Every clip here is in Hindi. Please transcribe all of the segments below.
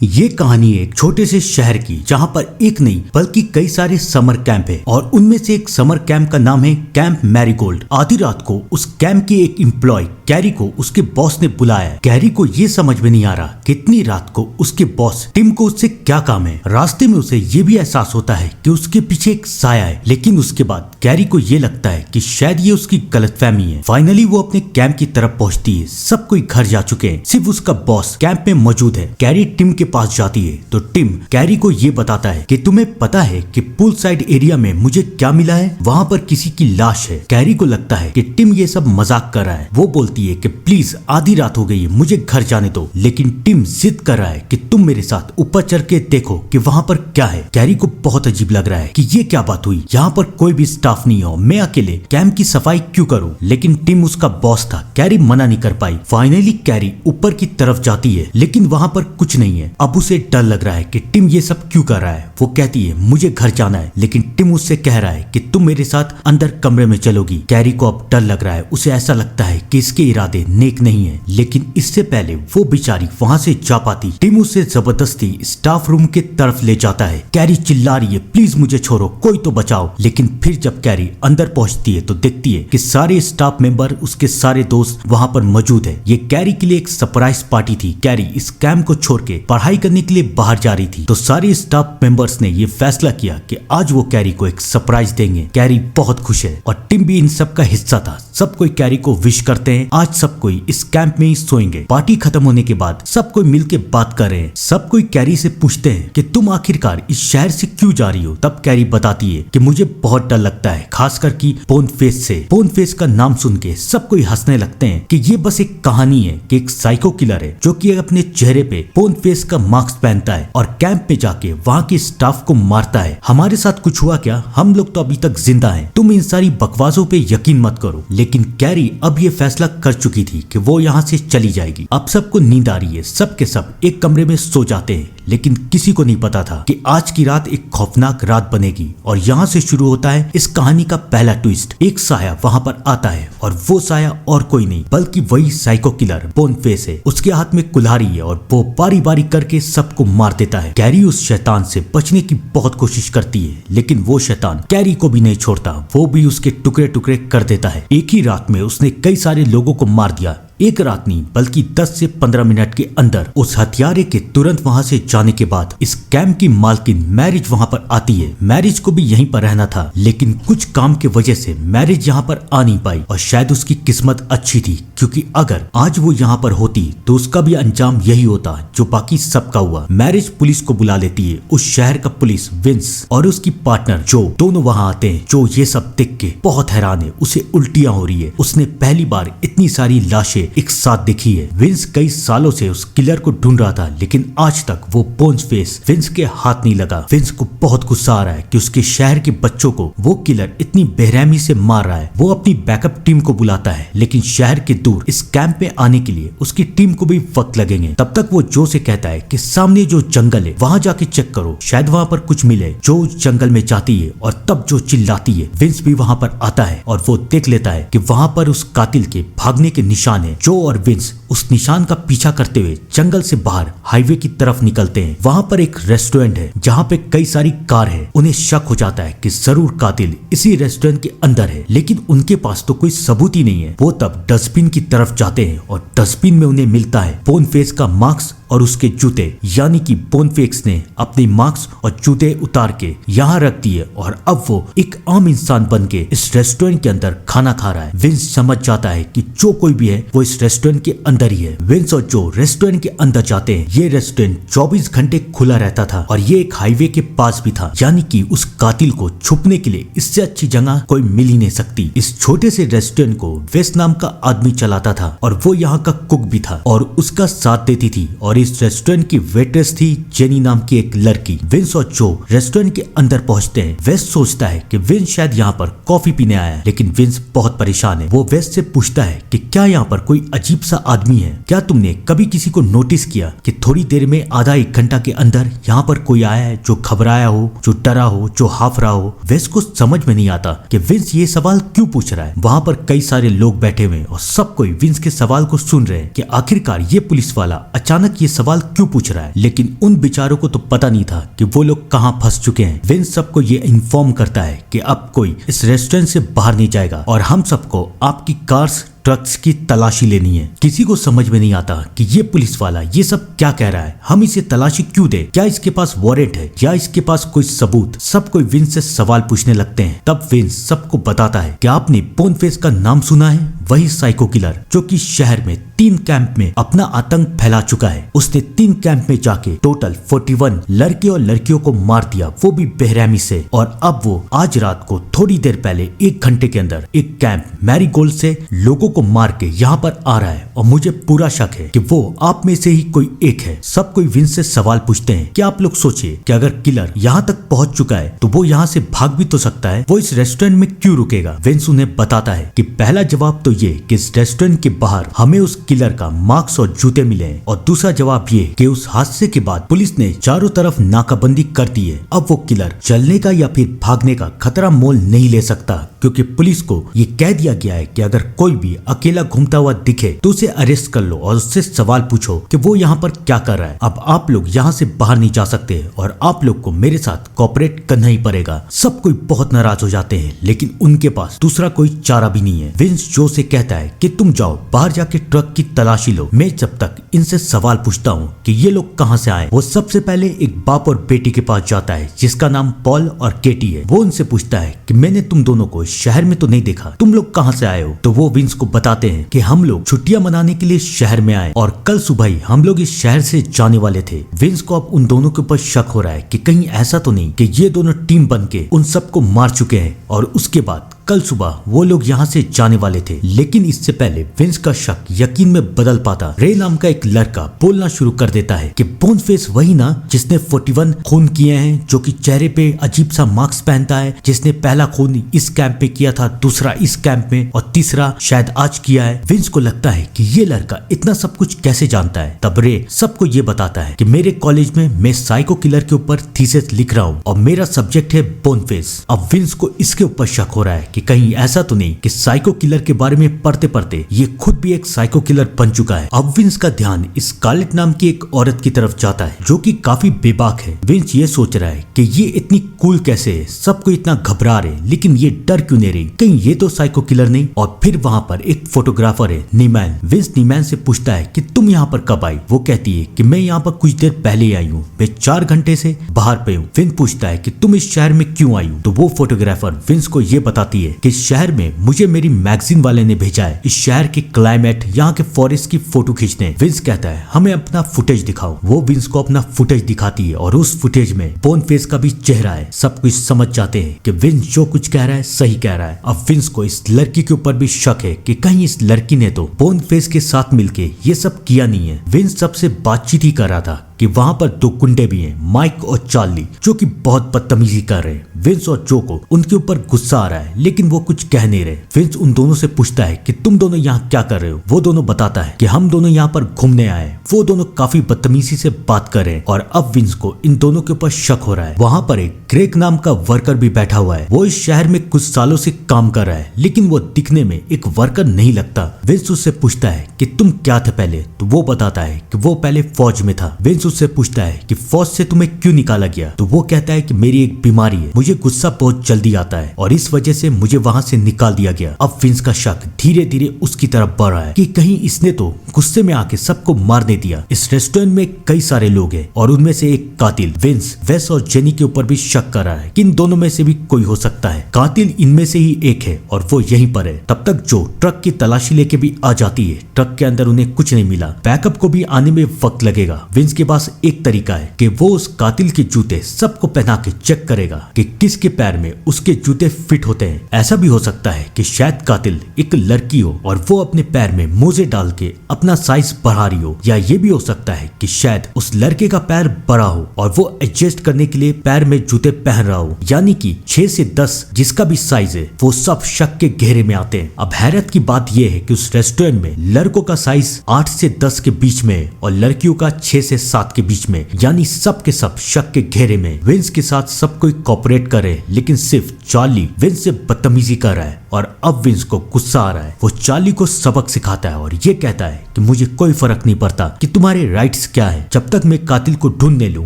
ये कहानी है एक छोटे से शहर की जहाँ पर एक नहीं बल्कि कई सारे समर कैंप है और उनमें से एक समर कैंप का नाम है कैंप मैरीगोल्ड। आधी रात को उस कैंप की एक एम्प्लॉय कैरी को उसके बॉस ने बुलाया। कैरी को ये समझ में नहीं आ रहा कि इतनी रात को उसके बॉस टिम को उससे क्या काम है। रास्ते में उसे ये भी एहसास होता है कि उसके पीछे एक साया है, लेकिन उसके बाद कैरी को ये लगता है कि शायद ये उसकी गलतफहमी है। फाइनली वो अपने कैंप की तरफ पहुंचती है। सब कोई घर जा चुके हैं, सिर्फ उसका बॉस कैंप में मौजूद है। कैरी टिम के पास जाती है तो टिम कैरी को ये बताता है कि तुम्हें पता है कि पूल साइड एरिया में मुझे क्या मिला है, वहाँ पर किसी की लाश है। कैरी को लगता है कि टिम ये सब मजाक कर रहा है। वो बोलती है कि प्लीज आधी रात हो गई है, मुझे घर जाने दो, लेकिन टिम जिद कर रहा है कि तुम मेरे साथ ऊपर चढ़ के देखो कि वहाँ पर क्या है। कैरी को बहुत अजीब लग रहा है कि ये क्या बात हुई, यहाँ पर कोई भी स्टाफ नहीं हो, मैं अकेले कैंप की सफाई क्यों करूँ। लेकिन टिम उसका बॉस था, कैरी मना नहीं कर पाई। फाइनली कैरी ऊपर की तरफ जाती है, लेकिन वहाँ पर कुछ नहीं है। अब उसे डर लग रहा है कि टिम ये सब क्यों कर रहा है। वो कहती है मुझे घर जाना है, लेकिन टिम उससे कह रहा है कि तुम मेरे साथ अंदर कमरे में चलोगी। कैरी को अब डर लग रहा है, उसे ऐसा लगता है कि इसके इरादे नेक नहीं है, लेकिन इससे पहले वो बेचारी वहाँ से जा पाती। टिम उसे जबरदस्ती स्टाफ रूम की तरफ ले जाता है। कैरी चिल्ला रही है प्लीज मुझे छोड़ो, कोई तो बचाओ। लेकिन फिर जब कैरी अंदर पहुंचती है तो देखती है कि सारे स्टाफ मेंबर, उसके सारे दोस्त वहाँ पर मौजूद है। ये कैरी के लिए एक सरप्राइज पार्टी थी। कैरी इस कैंप को छोड़ के पढ़ाई करने के लिए बाहर जा रही थी, तो सारे स्टाफ मेंबर्स ने ये फैसला किया कि आज वो कैरी को एक सरप्राइज देंगे। कैरी बहुत खुश है और टिम भी इन सब का हिस्सा था। सब कोई कैरी को विश करते हैं। आज सब कोई इस कैंप में ही सोएंगे। पार्टी खत्म होने के बाद सब कोई मिलके बात कर रहे हैं। सब कोई कैरी से पूछते हैं कि तुम आखिरकार इस शहर से क्यों जा रही हो। तब कैरी बताती है कि मुझे बहुत डर लगता है, खासकर की पोन फेस से। पोन फेस का नाम सुन के सब कोई हंसने लगते हैं कि ये बस एक कहानी है कि एक साइको किलर है जो कि अपने चेहरे पे पोन फेस का मास्क पहनता है और कैंप में जाके वहाँ के स्टाफ को मारता है। हमारे साथ कुछ हुआ क्या, हम लोग तो अभी तक जिंदा हैं, तुम इन सारी बकवासों पे यकीन मत करो। लेकिन कैरी अब ये फैसला कर चुकी थी कि वो यहाँ से चली जाएगी। अब सबको नींद आ रही है, सब के सब एक कमरे में सो जाते हैं, लेकिन किसी को नहीं पता था कि आज की रात एक खौफनाक रात बनेगी। और यहाँ से शुरू होता है इस कहानी का पहला ट्विस्ट। एक साया वहाँ पर आता है और वो साया और कोई नहीं बल्कि वही साइको किलर पोन फेस है। उसके हाथ में कुल्हाड़ी है और वो बारी बारी करके सबको मार देता है। कैरी उस शैतान से बचने की बहुत कोशिश करती है, लेकिन वो शैतान कैरी को भी नहीं छोड़ता, वो भी उसके टुकड़े टुकड़े कर देता है। एक ही रात में उसने कई सारे लोगों को मार दिया। एक रात नहीं बल्कि 10 से 15 मिनट के अंदर। उस हत्यारे के तुरंत वहां से जाने के बाद इस कैंप की मालकिन मैरिज वहां पर आती है। मैरिज को भी यहीं पर रहना था, लेकिन कुछ काम के वजह से मैरिज यहाँ पर आ नहीं पाई। और शायद उसकी किस्मत अच्छी थी, क्योंकि अगर आज वो यहाँ पर होती तो उसका भी अंजाम यही होता जो बाकी सबका हुआ। मैरिज पुलिस को बुला लेती है। उस शहर का पुलिस विंस और उसकी पार्टनर जो दोनों वहाँ आते हैं। जो ये सब देख के बहुत हैरान है, उसे उल्टियां हो रही है। उसने पहली बार इतनी सारी लाशें एक साथ देखी है। विंस कई सालों से उस किलर को ढूंढ रहा था, लेकिन आज तक वो पोन फेस विंस के हाथ नहीं लगा। विंस को बहुत गुस्सा आ रहा है कि उसके शहर के बच्चों को वो किलर इतनी बेरहमी से मार रहा है। वो अपनी बैकअप टीम को बुलाता है, लेकिन शहर के दूर इस कैंप में आने के लिए उसकी टीम को भी वक्त लगेंगे। तब तक वो जो से कहता है कि सामने जो जंगल है वहाँ जाके चेक करो, शायद वहाँ पर कुछ मिले। जो जंगल में जाती है और तब जो चिल्लाती है। विंस भी वहाँ पर आता है और वो देख लेता है कि वहाँ पर उस कातिल के भागने के निशान है। जो और विंस उस निशान का पीछा करते हुए जंगल से बाहर हाईवे की तरफ निकलते हैं। वहाँ पर एक रेस्टोरेंट है जहाँ पे कई सारी कार है। उन्हें शक हो जाता है कि जरूर कातिल इसी रेस्टोरेंट के अंदर है, लेकिन उनके पास तो कोई सबूत ही नहीं है। वो तब डस्टबिन की तरफ जाते हैं और डस्टबिन में उन्हें मिलता है पोन फेस का मास्क और उसके जूते। यानी कि पोन फेस ने अपने मास्क और जूते उतार के यहाँ रख दिए और अब वो एक आम इंसान बन के इस रेस्टोरेंट के अंदर खाना खा रहा है। विंस समझ जाता है कि जो कोई भी है वो इस रेस्टोरेंट के अंदर ही है। विंस और जो रेस्टोरेंट के अंदर जाते हैं। ये रेस्टोरेंट 24 घंटे खुला रहता था और ये एक हाईवे के पास भी था, यानी कि उस कातिल को छुपने के लिए इससे अच्छी जगह कोई मिल ही नहीं सकती। इस छोटे से रेस्टोरेंट को वेस्ट नाम का आदमी चलाता था और वो यहाँ का कुक भी था और उसका साथ देती थी। और इस रेस्टोरेंट की वेट्रेस थी जेनी नाम की एक लड़की। विंस और जो रेस्टोरेंट के अंदर पहुंचते हैं। वेस्ट सोचता है कि विंस शायद यहाँ पर कॉफी पीने आया है, लेकिन विंस बहुत परेशान है। वो वेस्ट से पूछता है कि क्या यहाँ पर कोई अजीब सा आदमी है, क्या तुमने कभी किसी को नोटिस किया कि थोड़ी देर में आधा एक घंटा के अंदर यहाँ पर कोई आया है जो घबराया हो, जो डरा हो, जो हाफ रहा हो। वेस्ट को समझ में नहीं आता कि विंस ये सवाल क्यों पूछ रहा है। वहाँ पर कई सारे लोग बैठे हुए और सब कोई विंस के सवाल को सुन रहे हैं कि आखिरकार ये पुलिस वाला अचानक ये सवाल क्यों पूछ रहा है, लेकिन उन बेचारों को तो पता नहीं था कि वो लोग कहाँ फंस चुके हैं। विंस सबको ये इन्फॉर्म करता है कि अब कोई इस रेस्टोरेंट से बाहर नहीं जाएगा और हम सबको आपकी कार्स ट्रक्स की तलाशी लेनी है। किसी को समझ में नहीं आता कि ये पुलिस वाला ये सब क्या कह रहा है, हम इसे तलाशी क्यों दे, क्या इसके पास वारंट है या इसके पास कोई सबूत। सब कोई विंस से सवाल पूछने लगते हैं। तब विंस सबको बताता है कि आपने बोनफेस का नाम सुना है, वही साइको किलर जो कि शहर में 3 कैंप में अपना आतंक फैला चुका है। उसने 3 कैंप में जाके टोटल 41 लड़के और लड़कियों को मार दिया, वो भी बेरहमी से। और अब वो आज रात को थोड़ी देर पहले 1 घंटे के अंदर एक कैंप मैरीगोल्ड से लोगों को मार के यहाँ पर आ रहा है और मुझे पूरा शक है कि वो आप में से ही कोई एक है। सब कोई विंस से सवाल पूछते हैं कि आप लोग सोचिए कि अगर किलर यहाँ तक पहुंच चुका है तो वो यहाँ से भाग भी तो सकता है, वो इस रेस्टोरेंट में क्यों रुकेगा। विंस उन्हें बताता है कि पहला जवाब तो ये कि इस रेस्टोरेंट के बाहर हमें उस किलर का मास्क और जूते मिले हैं, और दूसरा जवाब ये कि उस हादसे के बाद पुलिस ने चारों तरफ नाकाबंदी कर दी है। अब वो किलर चलने का या फिर भागने का खतरा मोल नहीं ले सकता, क्योंकि पुलिस को ये कह दिया गया है कि अगर कोई भी अकेला घूमता हुआ दिखे तो उसे अरेस्ट कर लो और उससे सवाल पूछो कि वो यहाँ पर क्या कर रहा है। अब आप लोग यहाँ से बाहर नहीं जा सकते और आप लोग को मेरे साथ कोऑपरेट करना ही पड़ेगा। सब कोई बहुत नाराज हो जाते हैं, लेकिन उनके पास दूसरा कोई चारा भी नहीं है। विंस जो से कहता है कि तुम जाओ बाहर जाके ट्रक की तलाशी लो, मैं जब तक इनसे सवाल पूछता हूँ कि ये लोग कहाँ से आए। वो सबसे पहले एक बाप और बेटी के पास जाता है जिसका नाम पॉल और केटी है। वो उनसे पूछता है कि मैंने तुम दोनों को शहर में तो नहीं देखा, तुम लोग कहाँ से आए हो। तो वो विंस को बताते हैं कि हम लोग छुट्टियां मनाने के लिए शहर में आए और कल सुबह ही हम लोग इस शहर से जाने वाले थे। विंस को अब उन दोनों के ऊपर शक हो रहा है कि कहीं ऐसा तो नहीं कि ये दोनों टीम बन के उन सबको मार चुके हैं और उसके बाद कल सुबह वो लोग यहाँ से जाने वाले थे। लेकिन इससे पहले विंस का शक यकीन में बदल पाता, रे नाम का एक लड़का बोलना शुरू कर देता है कि बोनफेस वही ना जिसने 41 खून किए हैं, जो कि चेहरे पे अजीब सा मास्क पहनता है, जिसने पहला खून इस कैंप में किया था, दूसरा इस कैंप में और तीसरा शायद आज किया है। विंस को लगता है कि ये लड़का इतना सब कुछ कैसे जानता है। तब रे सबको ये बताता है कि मेरे कॉलेज में मैं साइको किलर के ऊपर थीसिस लिख रहा हूँ और मेरा सब्जेक्ट है बोनफेस। अब विंस को इसके ऊपर शक हो रहा है कि कहीं ऐसा तो नहीं कि साइको किलर के बारे में पढ़ते पढ़ते ये खुद भी एक साइको किलर बन चुका है। अब विंस का ध्यान स्कारलेट नाम की एक औरत की तरफ जाता है जो कि काफी बेबाक है। विंस ये सोच रहा है कि ये इतनी कूल कैसे है, सबको इतना घबरा रहे लेकिन ये डर क्यों नहीं रही, कहीं ये तो साइको किलर नहीं। और फिर वहाँ पर एक फोटोग्राफर है नीमैन। विंस नीमैन से पूछता है कि तुम यहाँ पर कब आई। वो कहती है कि मैं यहाँ पर कुछ देर पहले ही आई हूँ, मैं 4 घंटे से बाहर पे हूँ। विंस पूछता है कि तुम इस शहर में क्यों आई हो। तो वो फोटोग्राफर विंस को ये बताती है कि शहर में मुझे मेरी मैगजीन वाले ने भेजा है इस शहर के क्लाइमेट, यहाँ के फॉरेस्ट की फोटो खींचने। विंस कहता है हमें अपना फुटेज दिखाओ। वो विंस को अपना फुटेज दिखाती है और उस फुटेज में बोनफेस का भी चेहरा है। सब कुछ समझ जाते हैं कि विंस जो कुछ कह रहा है सही कह रहा है। अब विंस को इस लड़की के ऊपर भी शक है कि कहीं इस लड़की ने तो बोनफेस के साथ मिलके ये सब किया नहीं है। विंस सबसे बातचीत ही कर रहा था कि वहां पर 2 गुंडे भी हैं, माइक और चार्ली, जो कि बहुत बदतमीजी कर रहे हैं। विंस और जो को उनके ऊपर गुस्सा आ रहा है लेकिन वो कुछ कह नहीं रहे। विंस उन दोनों से पूछता है कि तुम दोनों यहाँ क्या कर रहे हो। वो दोनों बताता है कि हम दोनों यहाँ पर घूमने आए। वो दोनों काफी बदतमीजी से बात कर रहे हैं और अब विंस को इन दोनों के ऊपर शक हो रहा है। वहाँ पर एक ग्रेग नाम का वर्कर भी बैठा हुआ है। वो इस शहर में कुछ सालों से काम कर रहा है लेकिन वो दिखने में एक वर्कर नहीं लगता। विंस उससे पूछता है कि तुम क्या थे पहले। तो वो बताता है कि वो पहले फौज में था। विंस उससे पूछता है कि फौज से तुम्हें क्यों निकाला गया। तो वो कहता है कि मेरी एक बीमारी है, मुझे गुस्सा बहुत जल्दी आता है और इस वजह से मुझे वहां से निकाल दिया गया। अब विंस का शक धीरे धीरे उसकी तरफ बढ़ रहा है कि कहीं इसने तो गुस्से में आके सबको मार दे दिया। इस रेस्टोरेंट में कई सारे लोग हैं और उनमें से एक कातिल। विंस वेस और जेनी के ऊपर भी शक कर रहा है कि इन दोनों में से भी कोई हो सकता है। कातिल इनमें से ही एक है और वो यहीं पर है। तब तक जो ट्रक की तलाशी लेके भी आ जाती है। ट्रक के अंदर उन्हें कुछ नहीं मिला, बैकअप को भी आने में वक्त लगेगा। विंस के पास एक तरीका है कि वो उस कातिल के जूते सबको पहना के चेक करेगा कि किसके पैर में उसके जूते फिट होते हैं। ऐसा भी हो सकता है कि शायद कातिल एक लड़की हो और वो अपने पैर में मोजे डाल के अपना साइज बढ़ा रही हो, या ये भी हो सकता है कि शायद उस लड़के का पैर बड़ा हो और वो एडजस्ट करने के लिए पैर में जूते पहन रहा हो। यानी कि 6 से 10 जिसका भी साइज है वो सब शक के घेरे में आते हैं। अब हैरत की बात यह है कि उस रेस्टोरेंट में लड़कों का साइज 8 से 10 के बीच में है और लड़कियों का 6 से 7 के बीच में, यानी सब के सब शक के घेरे में। विंस के साथ सब कोई कोऑपरेट करे लेकिन सिर्फ चार्ली विंस से बदतमीजी कर रहा है और अब विंस को गुस्सा आ रहा है। वो चार्ली को सबक सिखाता है और ये कहता है कि मुझे कोई फर्क नहीं पड़ता कि तुम्हारे राइट्स क्या है, जब तक मैं कातिल को ढूंढ नहीं लूं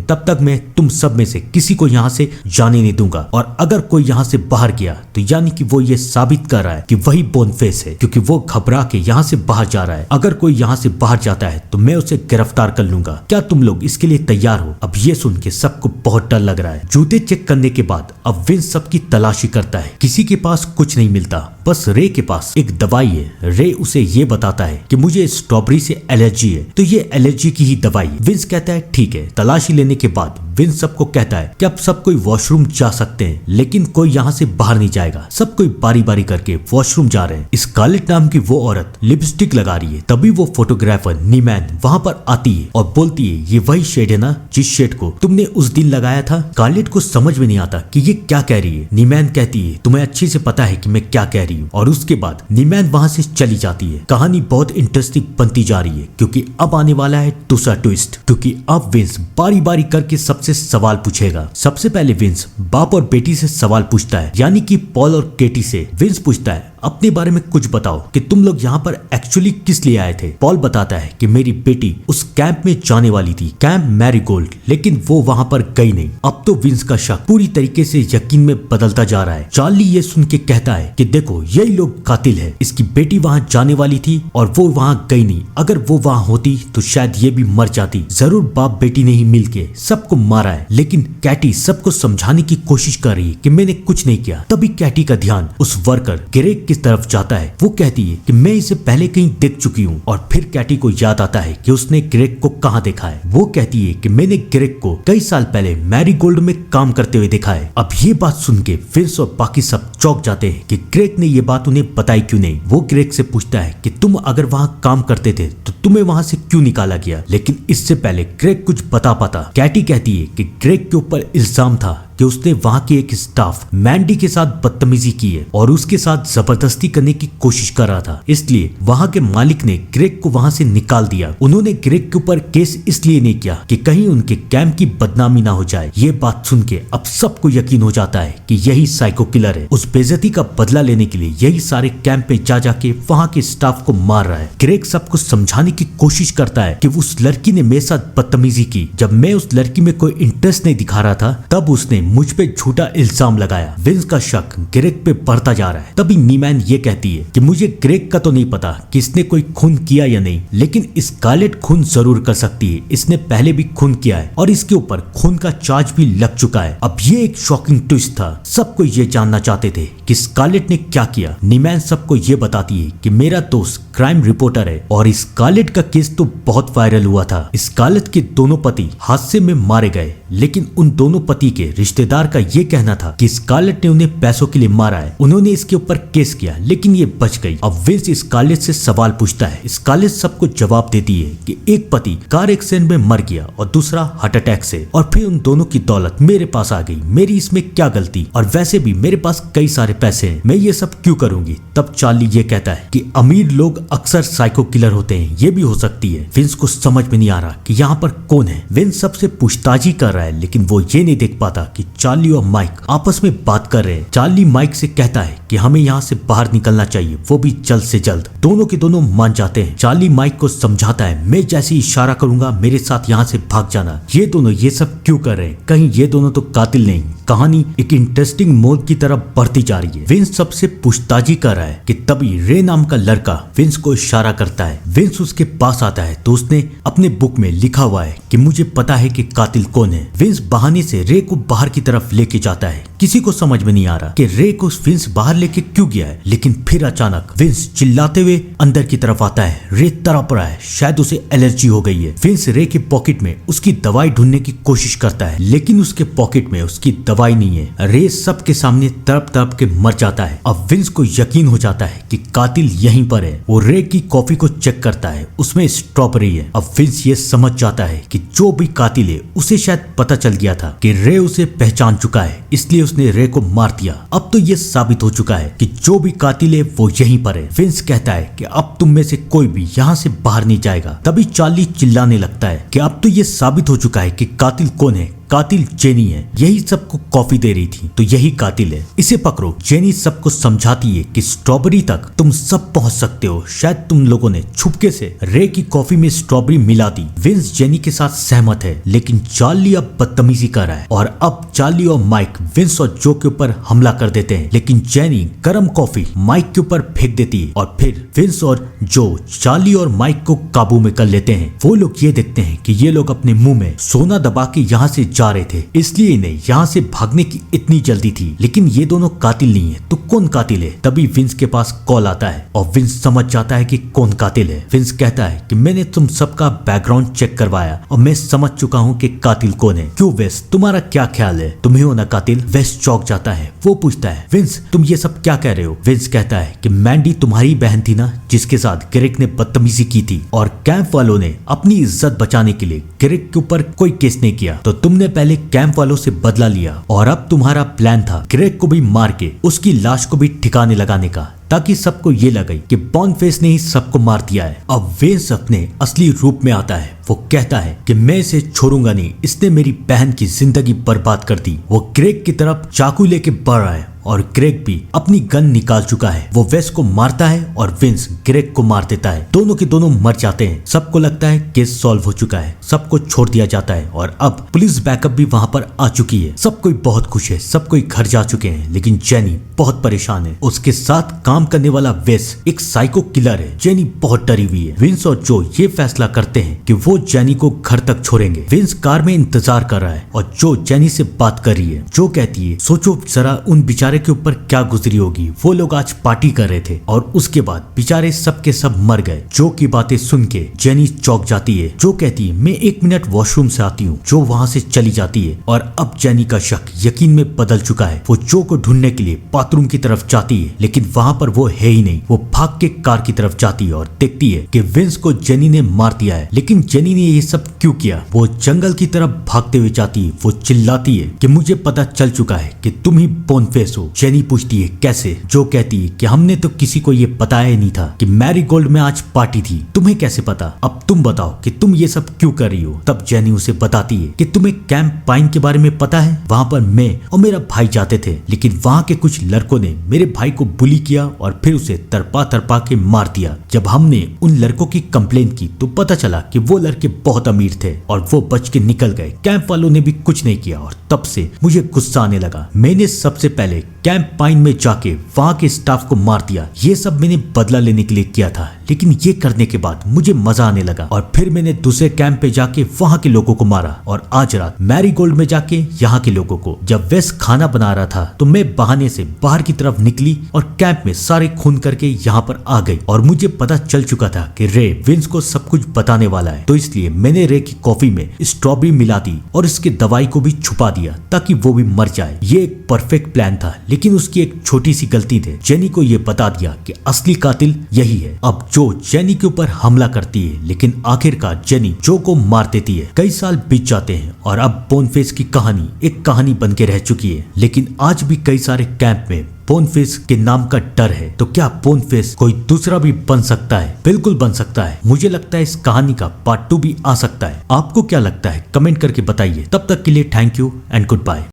तब तक मैं तुम सब में से किसी को यहाँ से जाने नहीं दूंगा। और अगर कोई यहाँ से बाहर गया तो यानी कि वो ये साबित कर रहा है कि वही बोनफेस है, क्योंकि वो घबरा के यहाँ से बाहर जा रहा है। अगर कोई यहाँ से बाहर जाता है तो मैं उसे गिरफ्तार कर लूंगा। क्या तुम लोग इसके लिए तैयार हो? अब ये सुन के सबको बहुत डर लग रहा है। जूते चेक करने के बाद अब विंस सबकी तलाशी करता है। किसी के पास कुछ नहीं मिलता, बस रे के पास एक दवाई है। रे उसे ये बताता है कि मुझे स्ट्रॉबेरी से एलर्जी है, तो ये एलर्जी की ही दवाई है। विंस कहता है ठीक है। तलाशी लेने के बाद विंस सबको कहता है कि अब सब कोई वॉशरूम जा सकते हैं, लेकिन कोई यहाँ से बाहर नहीं जाएगा। सब कोई बारी बारी करके वॉशरूम जा रहे हैं। स्कारलेट नाम की वो औरत लिपस्टिक लगा रही है। तभी वो फोटोग्राफर नीमैन वहाँ पर आती है और बोलती है ये वही शेड है ना जिस शेड को तुमने उस दिन लगाया था। स्कारलेट को समझ में नहीं आता कि ये क्या कह रही है। नीमैन कहती है तुम्हें अच्छे से पता है कि मैं क्या कह रही हूँ, और उसके बाद नीमैन वहाँ से चली जाती है। कहानी बहुत इंटरेस्टिंग बनती जा रही है क्योंकि अब आने वाला है दूसरा ट्विस्ट, क्योंकि अब विंस बारी बारी करके सबसे सवाल पूछेगा। सबसे पहले विंस बाप और बेटी से सवाल पूछता है, यानी कि पॉल और केटी से। विंस पूछता है अपने बारे में कुछ बताओ कि तुम लोग यहाँ पर एक्चुअली किस लिए आए थे। पॉल बताता है कि मेरी बेटी उस कैंप में जाने वाली थी, कैंप मैरीगोल्ड, लेकिन वो वहाँ पर गई नहीं। अब तो विंस का शक पूरी तरीके से यकीन में बदलता जा रहा है। चार्ली ये सुन के कहता है कि देखो यही लोग कातिल है। इसकी बेटी वहाँ जाने वाली थी और वो वहाँ गई नहीं। अगर वो वहाँ होती तो शायद ये भी मर जाती। जरूर बाप बेटी ने ही मिलके सबको मारा है। लेकिन कैटी सबको समझाने की कोशिश कर रही है कि मैंने कुछ नहीं किया। तभी कैटी का ध्यान उस वर्कर ग्रेग की तरफ जाता है। वो कहती है कि मैं इसे पहले कहीं देख चुकी हूँ, और फिर कैटी को याद आता है कि उसने ग्रेग को कहाँ देखा है। वो कहती है कि मैंने ग्रेग को कई साल पहले मैरीगोल्ड में काम करते हुए देखा है। अब ये बात सुन के विंस और बाकी सब चौंक जाते हैं कि ग्रेग ने ये बात उन्हें बताई क्यों नहीं। वो ग्रेग से पूछता है कि तुम अगर वहाँ काम करते थे तो तुम्हें वहाँ से क्यों निकाला गया। लेकिन इससे पहले ग्रेग कुछ बता पाता। कैटी कहती है कि ग्रेग के ऊपर इल्जाम था कि उसने वहाँ की एक स्टाफ मैंडी के साथ बदतमीजी की है और उसके साथ जबरदस्ती करने की कोशिश कर रहा था। इसलिए वहाँ के मालिक ने ग्रेग को वहाँ से निकाल दिया। उन्होंने ग्रेग के ऊपर केस इसलिए नहीं किया कि कहीं उनके कैंप की बदनामी ना हो जाए। ये बात सुन के अब सबको यकीन हो जाता है कि यही साइको किलर है। उस बेइज्जती का बदला लेने के लिए यही सारे कैंप पे जा जाके वहाँ के स्टाफ को मार रहा है। ग्रेग सबको समझाने की कोशिश करता है कि उस लड़की ने मेरे साथ बदतमीजी की। जब मैं उस लड़की में कोई इंटरेस्ट नहीं दिखा रहा था तब उसने मुझ पे झूठा इल्जाम लगाया। विंस का शक ग्रेग पे बढ़ता जा रहा है। तभी नीमैन ये कहती है कि मुझे ग्रेग का तो नहीं पता कि इसने कोई खून किया या नहीं, लेकिन स्कारलेट खून जरूर कर सकती है। इसने पहले भी खून किया है और इसके ऊपर खून का चार्ज भी लग चुका है। अब ये एक शॉकिंग ट्विस्ट था। सबको ये जानना चाहते थे कि स्कारलेट ने क्या किया। नीमैन सबको ये बताती है कि मेरा दोस्त क्राइम रिपोर्टर है और स्कारलेट का केस तो बहुत वायरल हुआ था। स्कारलेट के दोनों पति हादसे में मारे गए, लेकिन उन दोनों पति के रिश्तेदार का ये कहना था कि स्कारलेट ने उन्हें पैसों के लिए मारा है। उन्होंने इसके ऊपर केस किया लेकिन ये बच गई। अब विंस स्कारलेट से सवाल पूछता है। स्कारलेट सबको जवाब देती है कि एक पति कार एक्सीडेंट में मर गया और दूसरा हार्ट अटैक से, और फिर उन दोनों की दौलत मेरे पास आ गई। मेरी इसमें क्या गलती, और वैसे भी मेरे पास कई सारे पैसे हैं, मैं ये सब क्यों करूंगी। तब चार्ली ये कहता है कि अमीर लोग अक्सर साइको किलर होते हैं, ये भी हो सकती है। विंस को समझ में नहीं आ रहा कि यहाँ पर कौन है। विंस सबसे पूछताछ कर रहा है लेकिन वो ये नहीं देख पाता कि चार्ली और माइक आपस में बात कर रहे हैं। चार्ली माइक से कहता है कि हमें यहाँ से बाहर निकलना चाहिए, वो भी जल्द से जल्द। दोनों के दोनों मान जाते हैं। चार्ली माइक को समझाता है मैं जैसे इशारा करूंगा मेरे साथ यहाँ से भाग जाना। ये दोनों ये सब क्यों कर रहे हैं, कहीं ये दोनों तो कातिल नहीं। कहानी एक इंटरेस्टिंग मोड़ की तरफ बढ़ती जा रही है। विंस सबसे पूछताछ कर रहा है कि तभी रे नाम का लड़का विंस को इशारा करता है। विंस उसके पास आता है तो उसने अपने बुक में लिखा हुआ है कि मुझे पता है कि कातिल कौन है। विंस बहाने से रे को बाहर की तरफ लेके जाता है। किसी को समझ में नहीं आ रहा कि रे को विंस बाहर लेके क्यों गया है, लेकिन फिर अचानक विंस चिल्लाते हुए अंदर की तरफ आता है। रे तड़प रहा है, शायद उसे एलर्जी हो गई है। विंस रे के पॉकेट में उसकी दवाई ढूंढने की कोशिश करता है लेकिन उसके पॉकेट में उसकी दवाई नहीं है। रे सबके सामने तड़प तड़प के मर जाता है। अब विंस को यकीन हो जाता है कि कातिल यहीं पर है। वो रे की कॉफी को चेक करता है, उसमें स्ट्रॉबेरी है। अब विंस ये समझ जाता है कि जो भी कातिल है उसे शायद पता चल गया था कि रे उसे पहचान चुका है, इसलिए उसने रे को मार दिया। अब तो ये साबित हो चुका है कि जो भी कातिल है वो यहीं पर है। विंस कहता है कि अब तुम में से कोई भी यहाँ से बाहर नहीं जाएगा। तभी चार्ली चिल्लाने लगता है कि अब तो ये साबित हो चुका है कि कातिल कौन है। कातिल जेनी है, यही सबको कॉफी दे रही थी, तो यही कातिल है, इसे पकड़ो। जेनी सबको समझाती है कि स्ट्रॉबेरी तक तुम सब पहुंच सकते हो, शायद तुम लोगों ने छुपके से रे की कॉफी में स्ट्रॉबेरी मिला दी। विंस जेनी के साथ सहमत है, लेकिन चार्ली अब बदतमीजी कर रहा है और अब चार्ली और माइक विंस और जो के ऊपर हमला कर देते हैं, लेकिन जेनी गर्म कॉफी माइक के ऊपर फेंक देती है और फिर विंस और जो चार्ली और माइक को काबू में कर लेते हैं। वो लोग ये देखते हैं कि ये लोग अपने मुंह में सोना दबा के यहाँ से जा रहे थे, इसलिए इन्हें यहाँ से भागने की इतनी जल्दी थी, लेकिन ये दोनों कातिल नहीं है, तो कौन कातिल है? तभी विंस के पास कॉल आता है और विंस समझ जाता है कि कौन कातिल है। विंस कहता है कि मैंने तुम सबका बैकग्राउंड चेक करवाया और मैं समझ चुका हूँ कि कातिल कौन है। क्यों वेस, तुम्हारा क्या ख्याल है? तुम ही हो ना कातिल? वेस चौंक जाता है। वो पूछता है विंस तुम ये सब क्या कह रहे हो? विंस कहता है कि मैंडी तुम्हारी बहन थी ना जिसके साथ ग्रेग ने बदतमीजी की थी, और कैंप वालों ने अपनी इज्जत बचाने के लिए ग्रेग के ऊपर कोई केस नहीं किया, तो तुमने पहले कैंप वालों से बदला लिया और अब तुम्हारा प्लान था ग्रेग को भी मार के उसकी लाश को भी ठिकाने लगाने का, ताकि सबको ये लगे कि बॉनफेस ने ही सबको मार दिया है। अब वेस अपने असली रूप में आता है। वो कहता है कि मैं इसे छोड़ूंगा नहीं, इसने मेरी बहन की जिंदगी बर्बाद कर दी। वो ग्रेग की तरफ चाकू लेके बढ़ रहा है और ग्रेग भी अपनी गन निकाल चुका है। वो वेस को मारता है और विंस ग्रेग को मार देता है। दोनों के दोनों मर जाते हैं। सबको लगता है केस सॉल्व हो चुका है, सबको छोड़ दिया जाता है और अब पुलिस बैकअप भी वहां पर आ चुकी है। सब कोई बहुत खुश है, सब कोई घर जा चुके हैं, लेकिन जेनी बहुत परेशान है। उसके साथ काम करने वाला वेस एक साइको किलर है। जेनी बहुत डरी हुई है। विंस और जो ये फैसला करते हैं कि वो जेनी को घर तक छोड़ेंगे। विंस कार में इंतजार कर रहा है और जो जेनी से बात कर रही है। जो कहती है सोचो जरा उन बेचारे के ऊपर क्या गुजरी होगी, वो लोग आज पार्टी कर रहे थे और उसके बाद बेचारे सब के सब मर गए। जो की बातें सुन के जेनी चौंक जाती है। जो कहती है मैं 1 मिनट वॉशरूम से आती हूँ। जो वहाँ से चली जाती है और अब जेनी का शक यकीन में बदल चुका है। वो जो को ढूंढने के लिए बाथरूम की तरफ जाती है, लेकिन वहाँ पर वो है ही नहीं। वो भाग के कार की तरफ जाती है और देखती है कि विंस को जेनी ने मार दिया है। लेकिन जेनी ने ये सब क्यों किया? वो जंगल की तरफ भागते हुए जाती है। वो चिल्लाती है कि मुझे पता चल चुका है कि तुम ही बोनफेस हो। जेनी पूछती है कैसे? जो कहती है कि हमने तो किसी को ये बताया ही नहीं था कि मैरीगोल्ड में आज पार्टी थी, तुम्हें कैसे पता? अब तुम बताओ कि तुम ये सब क्यों कर रही हो? तब जेनी उसे बताती है कि तुम्हें कैंप पाइन के बारे में पता है? वहाँ पर मैं और मेरा भाई जाते थे, लेकिन वहाँ के कुछ लड़कों ने मेरे भाई को बुली किया और फिर उसे तरपा तरपा के मार दिया। जब हमने उन लड़कों की कंप्लेन की तो पता चला कि वो लड़के बहुत अमीर थे और वो बच के निकल गए। कैंप वालों ने भी कुछ नहीं किया और तब से मुझे गुस्सा आने लगा। मैंने सबसे पहले कैंप पाइन में जाके वहाँ के स्टाफ को मार दिया। ये सब मैंने बदला लेने के लिए किया था, लेकिन ये करने के बाद मुझे मजा आने लगा और फिर मैंने दूसरे कैंप पे जाके वहाँ के लोगों को मारा और आज रात मैरीगोल्ड में जाके यहाँ के लोगों को। जब वेस खाना बना रहा था तो मैं बहाने से बाहर की तरफ निकली और कैंप में सारे खून करके यहाँ पर आ गई और मुझे पता चल चुका था कि रे विंस को सब कुछ बताने वाला है, तो इसलिए मैंने रे की कॉफी में स्ट्रॉबेरी मिला दी और इसके दवाई को भी छुपा दिया ताकि वो भी मर जाए। ये एक परफेक्ट प्लान था, लेकिन उसकी एक छोटी सी गलती थी। जेनी को ये बता दिया कि असली कातिल यही है। अब जो जेनी के ऊपर हमला करती है, लेकिन आखिरकार जेनी जो को मार देती है। कई साल बीत जाते हैं और अब बोनफेस की कहानी एक कहानी बन के रह चुकी है, लेकिन आज भी कई सारे कैंप में बोनफेस के नाम का डर है। तो क्या बोनफेस कोई दूसरा भी बन सकता है? बिल्कुल बन सकता है। मुझे लगता है इस कहानी का पार्ट 2 भी आ सकता है। आपको क्या लगता है? कमेंट करके बताइए। तब तक के लिए thank you and good bye.